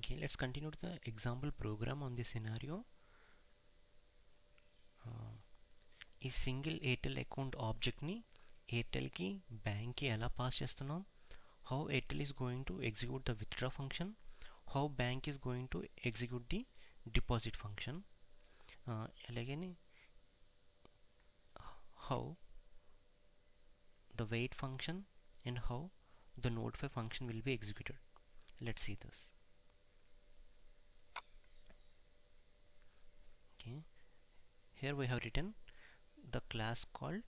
Okay, let's continue to the example program on this scenario. ఈ single Airtel account ఆబ్జెక్ట్ని ఎయిర్టెల్కి బ్యాంక్కి ఎలా పాస్ చేస్తున్నాం, how Airtel is going to execute the withdraw function, how bank is going to execute the deposit function, అలాగే how the wait function and how the notify function will be executed. Let's see this. Okay, here we have written the class called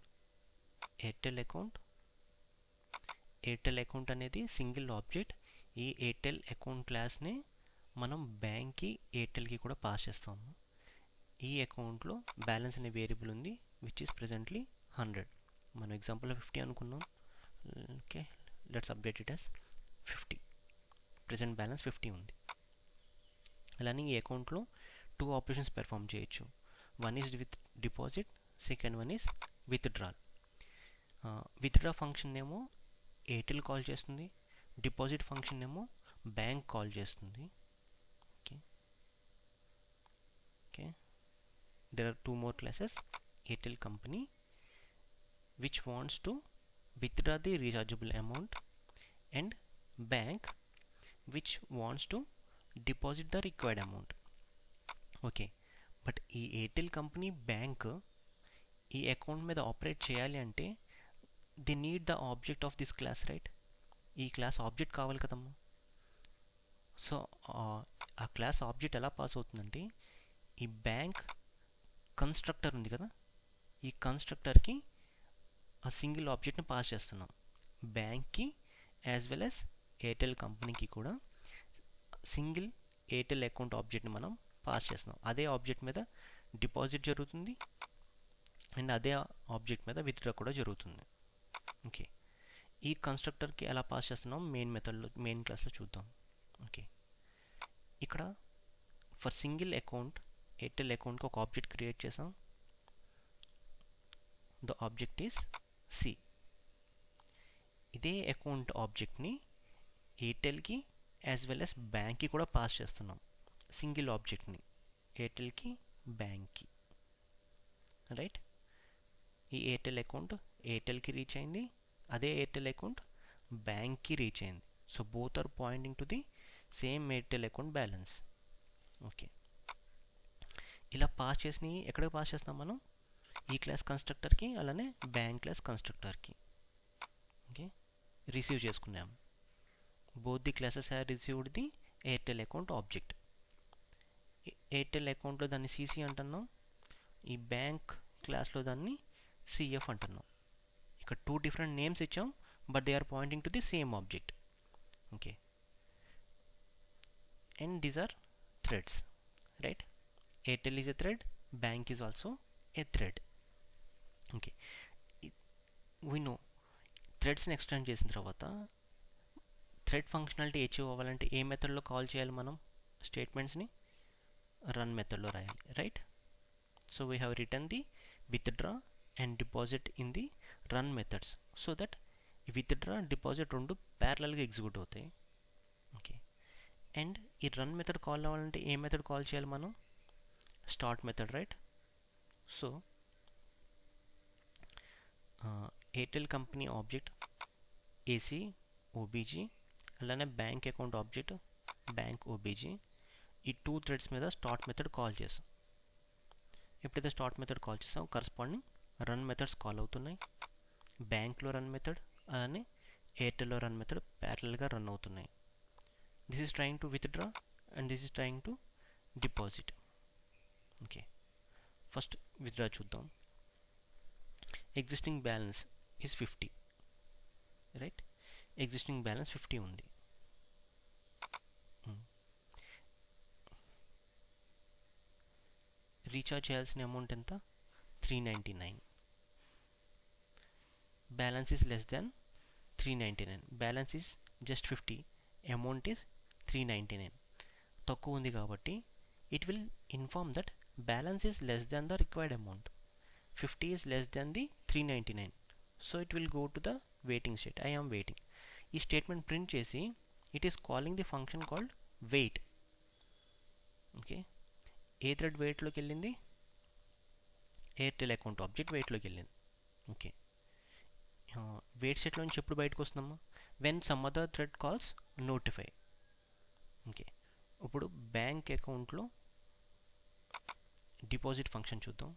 airtel account. Airtel account అనేది single object. ఈ Airtel account క్లాస్ని మనం బ్యాంక్కి ఎయిర్టెల్కి కూడా pass చేస్తాము. ఈ అకౌంట్లో balance అనే variable ఉంది విచ్ ఈస్ ప్రెజెంట్లీ 100. మనం ఎగ్జాంపుల్లో 50 అనుకున్నాం. Okay, let's update it as 50. Present balance 50 ఉంది. అలానే ఈ అకౌంట్లో 2 ఆపరేషన్స్ పెర్ఫామ్ చేయొచ్చు. One is with deposit, second one is withdrawal. Withdraw function ఏమో ఎయిర్టెల్ కాల్ చేస్తుంది, డిపాజిట్ ఫంక్షన్ ఏమో బ్యాంక్ కాల్ చేస్తుంది. Okay okay there are 2 more classes. Airtel company which wants to withdraw the rechargeable amount and bank which wants to deposit the required amount. Okay, but ఈ Airtel company bank ఈ account మీద operate చేయాలి అంటే the need the object of this class, right? ఈ class object కావాలి కదమ్మా. So ఆ class object ఎలా పాస్ అవుతుందంటే ఈ బ్యాంక్ కన్స్ట్రక్టర్ ఉంది కదా, ఈ కన్స్ట్రక్టర్కి ఆ సింగిల్ ఆబ్జెక్ట్ని పాస్ చేస్తున్నాం. బ్యాంక్కి యాజ్ వెల్ యాజ్ ఎయిర్టెల్ కంపెనీకి కూడా సింగిల్ ఎయిర్టెల్ అకౌంట్ ఆబ్జెక్ట్ని మనం పాస్ చేస్తున్నాం. అదే ఆబ్జెక్ట్ మీద డిపాజిట్ జరుగుతుంది అండ్ అదే ఆబ్జెక్ట్ మీద విత్డ్రా కూడా జరుగుతుంది. ఓకే, ఈ కన్స్ట్రక్టర్కి ఎలా పాస్ చేస్తున్నాం మెయిన్ క్లాస్లో చూద్దాం. ఓకే, ఇక్కడ ఫర్ సింగిల్ అకౌంట్ ఎయిర్టెల్ అకౌంట్కి ఒక ఆబ్జెక్ట్ క్రియేట్ చేసాం. The object is C. ఇదే అకౌంట్ ఆబ్జెక్ట్ని ఎయిర్టెల్కి యాజ్ వెల్ యాజ్ బ్యాంక్కి కూడా పాస్ చేస్తున్నాం. సింగిల్ ఆబ్జెక్ట్ని ఎయిర్టెల్కి బ్యాంక్కి, రైట్? ఈ ఎయిర్టెల్ అకౌంట్ ఎయిర్టెల్కి రీచ్ అయింది, అదే ఎయిర్టెల్ అకౌంట్ బ్యాంక్కి రీచ్ అయింది. So both are pointing to the same Airtel account balance. Okay, ఇలా పాస్ చేసి ఎక్కడికి పాస్ చేస్తాం మనం? ఈ క్లాస్ కన్స్ట్రక్టర్కి అలానే బ్యాంక్ క్లాస్ కన్స్ట్రక్టర్కి. ఓకే, రిసీవ్ చేసుకున్నాము. Both the classes have received the Airtel account object. Airtel అకౌంట్లో దాన్ని సిసి అంటున్నాం, ఈ బ్యాంక్ క్లాస్లో దాన్ని సిఎఫ్ అంటున్నాం. ఇక్కడ 2 డిఫరెంట్ నేమ్స్ ఇచ్చాం but they are pointing to the same object. Okay, and these are threads, right? Airtel is a thread, bank is also a thread. Okay, we know థ్రెడ్స్ని extend చేసిన తర్వాత thread functionality achieve అవ్వాలంటే ఏ మెథడ్లో call చేయాలి మనం? స్టేట్మెంట్స్ని run మెథడ్లో రాయాలి, right? So we have return the withdraw and deposit in the run methods so that withdraw deposit రెండు ప్యారలల్గా ఎగ్జిక్యూట్ అవుతాయి. ఓకే, అండ్ ఈ రన్ మెథడ్ కాల్ అవ్వాలంటే ఏ మెథడ్ కాల్ చేయాలి మనం? Start method, right? So Airtel company object AC OBG, అలానే bank account object bank OBG, ఈ 2 థ్రెడ్స్ మీద స్టార్ట్ మెథడ్ కాల్ చేసాం. ఎప్పుడైతే స్టార్ట్ మెథడ్ కాల్ చేసాం కరస్పాండింగ్ రన్ మెథడ్స్ కాల్ అవుతున్నాయి. బ్యాంక్లో రన్ మెథడ్ అలానే ఎయిర్టెల్లో రన్ మెథడ్ ప్యారలల్గా రన్ అవుతున్నాయి. This is trying to withdraw and this is trying to deposit. Okay, first withdraw చూద్దాం. Existing balance is 50, right? Existing balance 50 ఉంది. Recharge చేయాల్సిన అమౌంట్ ఎంత? 399. Balance is less than 399. Balance is just 50, amount is 399. తక్కువ ఉంది కాబట్టి it will inform that balance is less than the required amount. 50 is less than the 399. So it will go to the waiting state. I am waiting. ఈ statement print చేసి it is calling the function called wait. Okay, ఏ thread వెయిట్లోకి వెళ్ళింది? Airtel account object వెయిట్లోకి వెళ్ళింది. Okay, wait స్టేట్లో నుంచి ఎప్పుడు బయటకు వస్తుందమ్మా? When some other thread calls notify. Okay, ఇప్పుడు బ్యాంక్ అకౌంట్లో డిపాజిట్ ఫంక్షన్ చూద్దాం.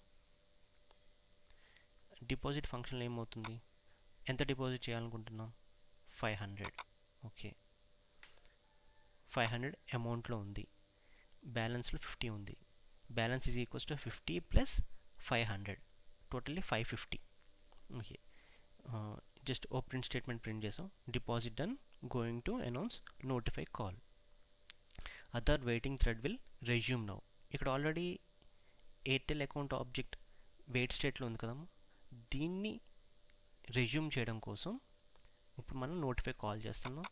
డిపాజిట్ ఫంక్షన్లో ఏమవుతుంది? ఎంత డిపాజిట్ చేయాలనుకుంటున్నాం? 500. ఓకే, 500 అమౌంట్లో ఉంది, బ్యాలెన్స్లో 50 ఉంది. Balance is equals to 50 plus 500, totally 550. Okay, just ఓ ప్రింట్ స్టేట్మెంట్ ప్రింట్ చేసాం. Deposit done, going to announce notify call. Other waiting thread will resume now. ఇక్కడ already Airtel account object wait స్టేట్లో ఉంది కదమ్మా, దీన్ని రెజ్యూమ్ చేయడం కోసం ఇప్పుడు మనం నోటిఫై కాల్ చేస్తున్నాం.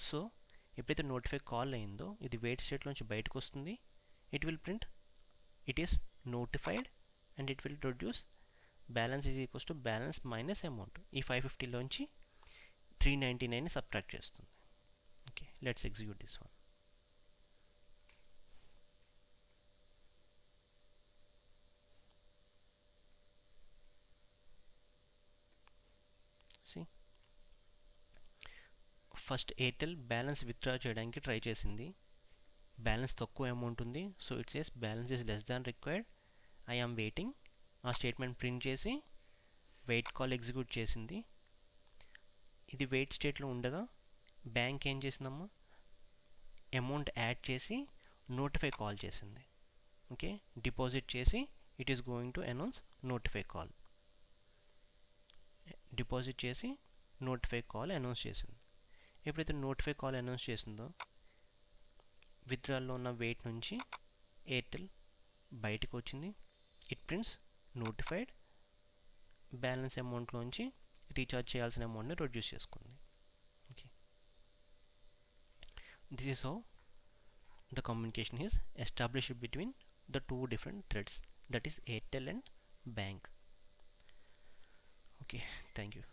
సో ఎప్పుడైతే నోటిఫై కాల్ అయిందో ఇది వెయిట్ స్టేట్లోంచి బయటకు వస్తుంది. It will print it is notified and it will produce balance is equals to balance minus amount. ఈ 550లోంచి 399 సబ్ట్రాక్ట్ చేస్తుంది. Okay, let's execute this one. First Airtel balance withdraw చేయడానికి ట్రై చేసింది. బ్యాలెన్స్ తక్కువ అమౌంట్ ఉంది. So it says balance is less than required, I am waiting. ఆ statement print చేసి wait call execute చేసింది. ఇది వెయిట్ స్టేట్లో ఉండగా బ్యాంక్ ఏం చేసిందమ్మా? అమౌంట్ యాడ్ చేసి నోటిఫై కాల్ చేసింది. ఓకే, డిపాజిట్ చేసి it is going to announce notify call. Deposit చేసి నోటిఫై కాల్ అనౌన్స్ చేసింది. ఎప్పుడైతే నోటిఫై కాల్ అనౌన్స్ చేసిందో విత్డ్రాల్లో ఉన్న వెయిట్ నుంచి ఎయిర్టెల్ బయటకు వచ్చింది. ఇట్ ప్రింట్స్ నోటిఫైడ్, బ్యాలెన్స్ అమౌంట్లోంచి రీఛార్జ్ చేయాల్సిన అమౌంట్ని ప్రొడ్యూస్ చేసుకుంది. Okay, this is how the communication is established between the two different threads, that is Airtel and bank. Okay, thank you.